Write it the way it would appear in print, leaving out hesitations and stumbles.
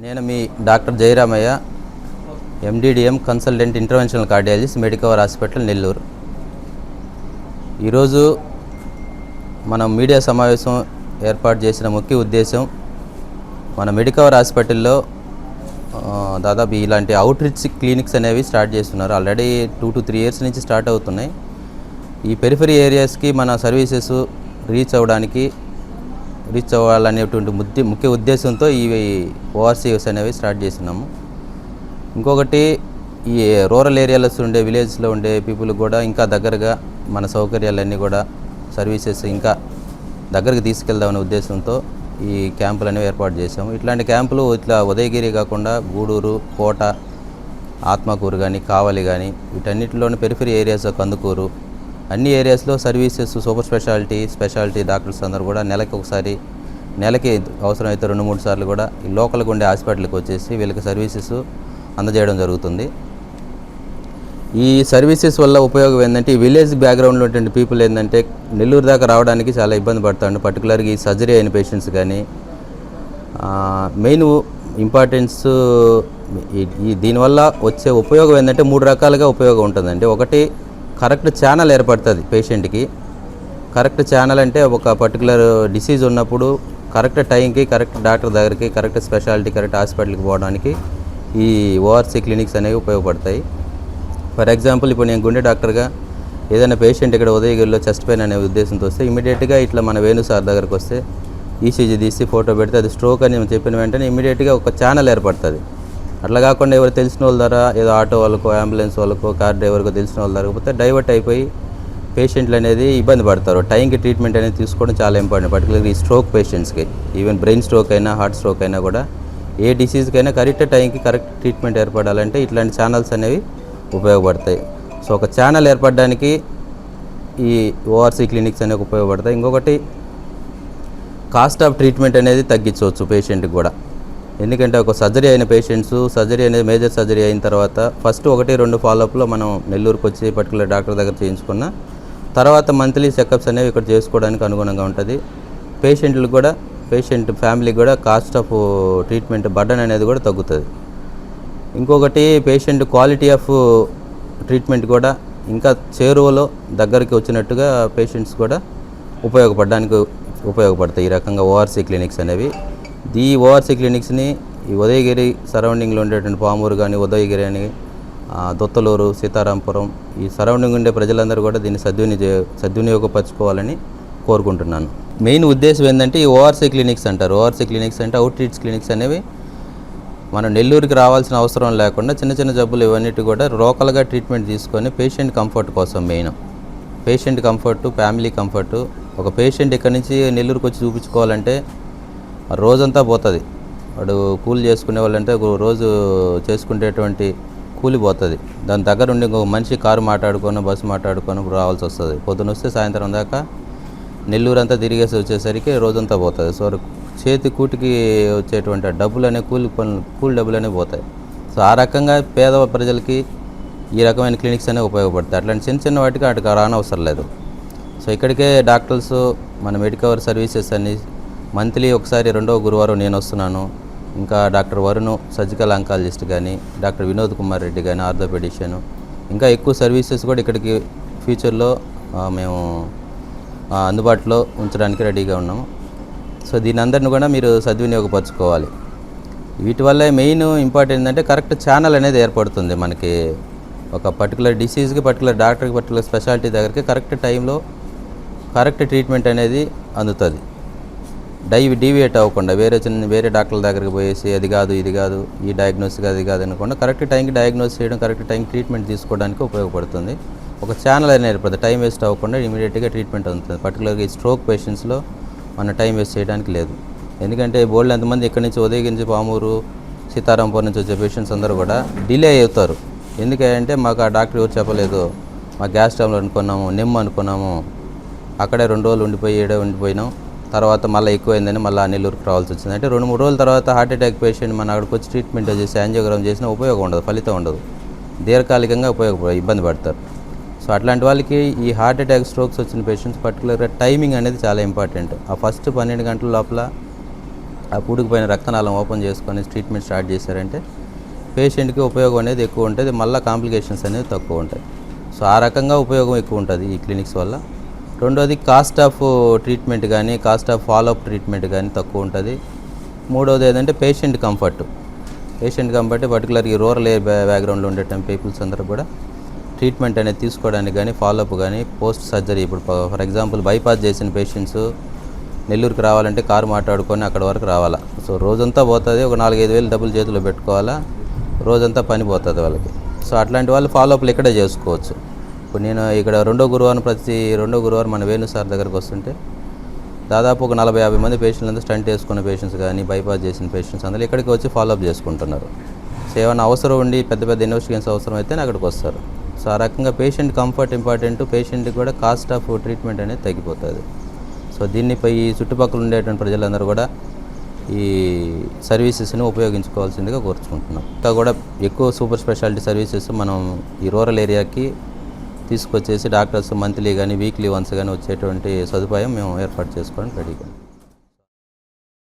నేను మీ doctor Jayaramaiah, MD DM consultant interventional cardiologist, Medicover hospital, Nellore. ఈరోజు మనం మీడియా సమావేశం ఏర్పాటు చేసిన ముఖ్య ఉద్దేశం, మన మెడికవర్ హాస్పిటల్లో దాదాపు ఇలాంటి అవుట్ రీచ్ క్లినిక్స్ అనేవి స్టార్ట్ చేస్తున్నారు. ఆల్రెడీ 2 to 3 years నుంచి స్టార్ట్ అవుతున్నాయి. ఈ పెరిఫరీ ఏరియాస్కి మన సర్వీసెస్ రీచ్ అవ్వాలనేటువంటి ముఖ్య ఉద్దేశంతో ఈ ఓఆర్సీస్ అనేవి స్టార్ట్ చేస్తున్నాము. ఇంకొకటి, ఈ రూరల్ ఏరియాలో ఉండే విలేజ్లో ఉండే పీపుల్కి కూడా ఇంకా దగ్గరగా మన సౌకర్యాలన్నీ కూడా సర్వీసెస్ ఇంకా దగ్గరికి తీసుకెళ్దామనే ఉద్దేశంతో ఈ క్యాంపులు అనేవి ఏర్పాటు చేసాము. ఇట్లాంటి క్యాంపులు ఇట్లా ఉదయగిరి కాకుండా గూడూరు, కోట, ఆత్మకూరు కానీ, కావలి కానీ, వీటన్నిటిలోని పెరిఫరీ ఏరియాస్, కందుకూరు, అన్ని ఏరియాస్లో సర్వీసెస్, సూపర్ స్పెషాలిటీ డాక్టర్స్ అందరూ కూడా నెలకి అవసరమైతే 2-3 సార్లు కూడా ఈ లోకల్గా ఉండే హాస్పిటల్కి వచ్చేసి వీళ్ళకి సర్వీసెస్ అందజేయడం జరుగుతుంది. ఈ సర్వీసెస్ వల్ల ఉపయోగం ఏంటంటే, ఈ విలేజ్ బ్యాక్గ్రౌండ్లో ఉన్నటువంటి పీపుల్ ఏంటంటే నెల్లూరు దాకా రావడానికి చాలా ఇబ్బంది పడుతుంది. పర్టికులర్గా ఈ సర్జరీ అయిన పేషెంట్స్ కానీ, మెయిన్ ఇంపార్టెన్స్ దీనివల్ల వచ్చే ఉపయోగం ఏంటంటే 3 రకాలుగా ఉపయోగం ఉంటుందండి. ఒకటి, కరెక్ట్ ఛానల్ ఏర్పడుతుంది పేషెంట్కి. కరెక్ట్ ఛానల్ అంటే ఒక పర్టికులర్ డిసీజ్ ఉన్నప్పుడు కరెక్ట్ టైంకి, కరెక్ట్ డాక్టర్ దగ్గరికి, కరెక్ట్ స్పెషాలిటీ, కరెక్ట్ హాస్పిటల్కి పోవడానికి ఈ ఓఆర్సీ క్లినిక్స్ అనేవి ఉపయోగపడతాయి. ఫర్ ఎగ్జాంపుల్, ఇప్పుడు నేను గుండె డాక్టర్గా ఏదైనా పేషెంట్ ఇక్కడ ఉదయగిరిలో చెస్ట్ పెయిన్ అనే ఉద్దేశంతో వస్తే ఇమీడియట్గా ఇట్లా మన వేణు సార్ దగ్గరకు వస్తే ఈసీజీ తీసి ఫోటో పెడితే అది స్ట్రోక్ అని చెప్పిన వెంటనే ఇమీడియట్గా ఒక ఛానల్ ఏర్పడుతుంది. అట్లా కాకుండా ఎవరు తెలిసిన వాళ్ళ ద్వారా, ఏదో ఆటో వాళ్ళకో, అంబులెన్స్ వాళ్ళకో, కార్ డ్రైవర్కో తెలిసిన వాళ్ళ ద్వారా పోతే డైవర్ట్ అయిపోయి పేషెంట్లు అనేది ఇబ్బంది పడతారు. టైంకి ట్రీట్మెంట్ అనేది తీసుకోవడం చాలా ఇంపార్టెంట్. పర్టికులర్గా ఈ స్ట్రోక్ పేషెంట్స్కి, ఈవెన్ బ్రెయిన్ స్ట్రోక్ అయినా, హార్ట్ స్ట్రోక్ అయినా కూడా, ఏ డిసీజ్కైనా కరెక్ట్ టైంకి కరెక్ట్ ట్రీట్మెంట్ ఏర్పడాలంటే ఇట్లాంటి ఛానల్స్ అనేవి ఉపయోగపడతాయి. సో ఒక ఛానల్ ఏర్పడడానికి ఈ ఓఆర్సీ క్లినిక్స్ అనేవి ఉపయోగపడతాయి. ఇంకొకటి, కాస్ట్ ఆఫ్ ట్రీట్మెంట్ అనేది తగ్గించవచ్చు పేషెంట్కి కూడా. ఎందుకంటే ఒక సర్జరీ అయిన పేషెంట్స్, సర్జరీ అనేది మేజర్ సర్జరీ అయిన తర్వాత ఫస్ట్ 1-2 ఫాలోఅప్లో మనం నెల్లూరుకి వచ్చి పర్టికులర్ డాక్టర్ దగ్గర చేయించుకున్న తర్వాత మంత్లీ చెకప్స్ అనేవి ఇక్కడ చేసుకోవడానికి అనుగుణంగా ఉంటుంది. పేషెంట్ ఫ్యామిలీకి కూడా కాస్ట్ ఆఫ్ ట్రీట్మెంట్ బర్డన్ అనేది కూడా తగ్గుతుంది. ఇంకొకటి, పేషెంట్ క్వాలిటీ ఆఫ్ ట్రీట్మెంట్ కూడా ఇంకా చేరువలో దగ్గరికి వచ్చినట్టుగా పేషెంట్స్ కూడా ఉపయోగపడతాయి ఈ రకంగా ఓఆర్సీ క్లినిక్స్ అనేవి. ఈ ఓఆర్సీ క్లినిక్స్ని ఈ ఉదయగిరి సరౌండింగ్లో ఉండేటువంటి పామూరు కానీ, ఉదయగిరి అని, దొత్తలూరు, సీతారాంపురం, ఈ సరౌండింగ్ ఉండే ప్రజలందరూ కూడా దీన్ని సద్వినియోగపరచుకోవాలని కోరుకుంటున్నాను. మెయిన్ ఉద్దేశం ఏంటంటే ఈ ఓఆర్సీ క్లినిక్స్ అంటారు. ఓఆర్సీ క్లినిక్స్ అంటే అవుట్ రీచ్ క్లినిక్స్ అనేవి మనం నెల్లూరుకి రావాల్సిన అవసరం లేకుండా చిన్న జబ్బులు ఇవన్నిటి కూడా లోకల్గా ట్రీట్మెంట్ తీసుకొని పేషెంట్ కంఫర్ట్ కోసం, main patient comfort, family comfort. ఒక పేషెంట్ ఇక్కడ నుంచి నెల్లూరుకి వచ్చి చూపించుకోవాలంటే రోజంతా పోతుంది. వాడు కూలి చేసుకునే వాళ్ళంటే రోజు చేసుకునేటువంటి కూలి పోతుంది. దాని దగ్గర ఉండి ఇంకొక మనిషి కారు మాట్లాడుకొని, బస్సు మాట్లాడుకొని రావాల్సి వస్తుంది. పొద్దున వస్తే సాయంత్రం దాకా నెల్లూరు అంతా తిరిగేసి వచ్చేసరికి రోజంతా పోతుంది. సో చేతి కూటికి వచ్చేటువంటి డబ్బులు అనే కూలి డబ్బులు అనేవి పోతాయి. సో ఆ రకంగా పేద ప్రజలకి ఈ రకమైన క్లినిక్స్ అనేవి ఉపయోగపడతాయి. అట్లాంటి చిన్న వాటికి వాటికి రానవసరం లేదు. సో ఇక్కడికే డాక్టర్స్, మన మెడికవర్ సర్వీసెస్ అన్ని మంత్లీ ఒకసారి 2వ గురువారం నేను వస్తున్నాను. ఇంకా డాక్టర్ వరుణ్, సర్జికల్ ఆంకాలజిస్ట్ కానీ, డాక్టర్ వినోద్ కుమార్ రెడ్డి కానీ, ఆర్థోపెడిషియన్, ఇంకా ఎక్కువ సర్వీసెస్ కూడా ఇక్కడికి ఫ్యూచర్లో మేము అందుబాటులో ఉంచడానికి రెడీగా ఉన్నాము. సో దీని అందరిని కూడా మీరు సద్వినియోగపరచుకోవాలి. వీటి వల్ల మెయిన్ ఇంపార్టెంట్ ఏంటంటే కరెక్ట్ ఛానల్ అనేది ఏర్పడుతుంది. మనకి ఒక పర్టికులర్ డిసీజ్కి, పర్టికులర్ డాక్టర్కి, పర్టికులర్ స్పెషాలిటీ దగ్గరికి కరెక్ట్ టైంలో కరెక్ట్ ట్రీట్మెంట్ అనేది అందుతుంది. డీవియేట్ అవ్వకుండా వేరే డాక్టర్ల దగ్గరికి పోయేసి అది కాదు, ఇది కాదు, ఈ డయాగ్నోస్కి అది కాదు అనకుండా కరెక్ట్ టైంకి డయాగ్నోస్ చేయడం, కరెక్ట్ టైంకి ట్రీట్మెంట్ తీసుకోవడానికి ఉపయోగపడుతుంది. ఒక ఛానల్ అనేది ఏర్పడుతుంది. టైం వేస్ట్ అవ్వకుండా ఇమీడియట్గా ట్రీట్మెంట్ అందుతుంది. పర్టికులర్గా ఈ స్ట్రోక్ పేషెంట్స్లో మన టైం వేస్ట్ చేయడానికి లేదు. ఎందుకంటే బోల్డ్ ఎంతమంది ఇక్కడి నుంచి ఉదయగిరి నుంచి, పామూరు, సీతారాంపురం నుంచి వచ్చే పేషెంట్స్ అందరూ కూడా డిలే అవుతారు. ఎందుకంటే మాకు ఆ డాక్టర్ ఎవరు చెప్పలేదు, మా గ్యాస్ ట్రాబ్లెట్ అనుకున్నాము, అక్కడే 2 రోజులు ఉండిపోయినాం, తర్వాత మళ్ళీ ఎక్కువైందని మళ్ళీ నెల్లూరుకి రావాల్సి వచ్చింది. అంటే 2-3 రోజుల తర్వాత హార్ట్ అటాక్ పేషెంట్ మన అక్కడికి వచ్చి ట్రీట్మెంట్ చేసి యాంజియోగ్రామ్ చేసినా ఉపయోగం ఉండదు, ఫలితం ఉండదు, దీర్ఘకాలికంగా ఇబ్బంది పడతారు. సో అట్లాంటి వాళ్ళకి ఈ హార్ట్ అటాక్, స్ట్రోక్స్ వచ్చిన పేషెంట్స్ పర్టికులర్గా టైమింగ్ అనేది చాలా ఇంపార్టెంట్. ఆ ఫస్ట్ 12 గంటల లోపల ఆ పూడుకుపోయిన రక్తనాళం ఓపెన్ చేసుకొని ట్రీట్మెంట్ స్టార్ట్ చేశారంటే పేషెంట్కి ఉపయోగం అనేది ఎక్కువ ఉంటుంది, మళ్ళీ కాంప్లికేషన్స్ అనేవి తక్కువ ఉంటాయి. సో ఆ రకంగా ఉపయోగం ఎక్కువ ఉంటుంది ఈ క్లినిక్స్ వల్ల. రెండోది కాస్ట్ ఆఫ్ ట్రీట్మెంట్ కానీ, కాస్ట్ ఆఫ్ ఫాలోఅప్ ట్రీట్మెంట్ కానీ తక్కువ ఉంటుంది. మూడోది ఏంటంటే పేషెంట్ కంఫర్ట్ పర్టికులర్ ఈ రూరల్ బ్యాక్గ్రౌండ్లో ఉండేటువంటి పీపుల్స్ అందరూ కూడా ట్రీట్మెంట్ అనేది తీసుకోవడానికి కానీ, ఫాలోఅప్ కానీ, పోస్ట్ సర్జరీ ఇప్పుడు ఫర్ ఎగ్జాంపుల్ బైపాస్ చేసిన పేషెంట్స్ నెల్లూరుకి రావాలంటే కారు మాట్లాడుకొని అక్కడ వరకు రావాలా. సో రోజంతా పోతుంది, ఒక 4-5 వేలు డబ్బులు చేతిలో పెట్టుకోవాలా, రోజంతా పని పోతుంది వాళ్ళకి. సో అట్లాంటి వాళ్ళు ఫాలోఅప్లు ఇక్కడే చేసుకోవచ్చు. ఇప్పుడు నేను ఇక్కడ ప్రతి రెండో గురువారం మన వేణు సార్ దగ్గరకు వస్తుంటే దాదాపు ఒక 40-50 మంది పేషెంట్లు అంతా స్టంట్ వేసుకున్న పేషెంట్స్ కానీ, బైపాస్ చేసిన పేషెంట్స్ అందరూ ఇక్కడికి వచ్చి ఫాలోఅప్ చేసుకుంటున్నారు. సో ఏమైనా అవసరం ఉండి పెద్ద ఇన్వెస్టిగేషన్స్ అవసరం అయితే అక్కడికి వస్తారు. సో ఆ రకంగా పేషెంట్ కంఫర్ట్ ఇంపార్టెంట్, పేషెంట్కి కూడా కాస్ట్ ఆఫ్ ట్రీట్మెంట్ అనేది తగ్గిపోతుంది. సో దీనిపై ఈ చుట్టుపక్కల ఉండేటువంటి ప్రజలందరూ కూడా ఈ సర్వీసెస్ని ఉపయోగించుకోవాల్సిందిగా కోరుచుకుంటున్నాం. ఇంకా కూడా ఎక్కువ సూపర్ స్పెషాలిటీ సర్వీసెస్ మనం ఈ రూరల్ ఏరియాకి తీసుకొచ్చేసి డాక్టర్స్ మంత్లీ కానీ, వీక్లీ వన్స్ కానీ వచ్చేటువంటి సదుపాయం మేము ఏర్పాటు చేసుకోవడానికి రెడీగా.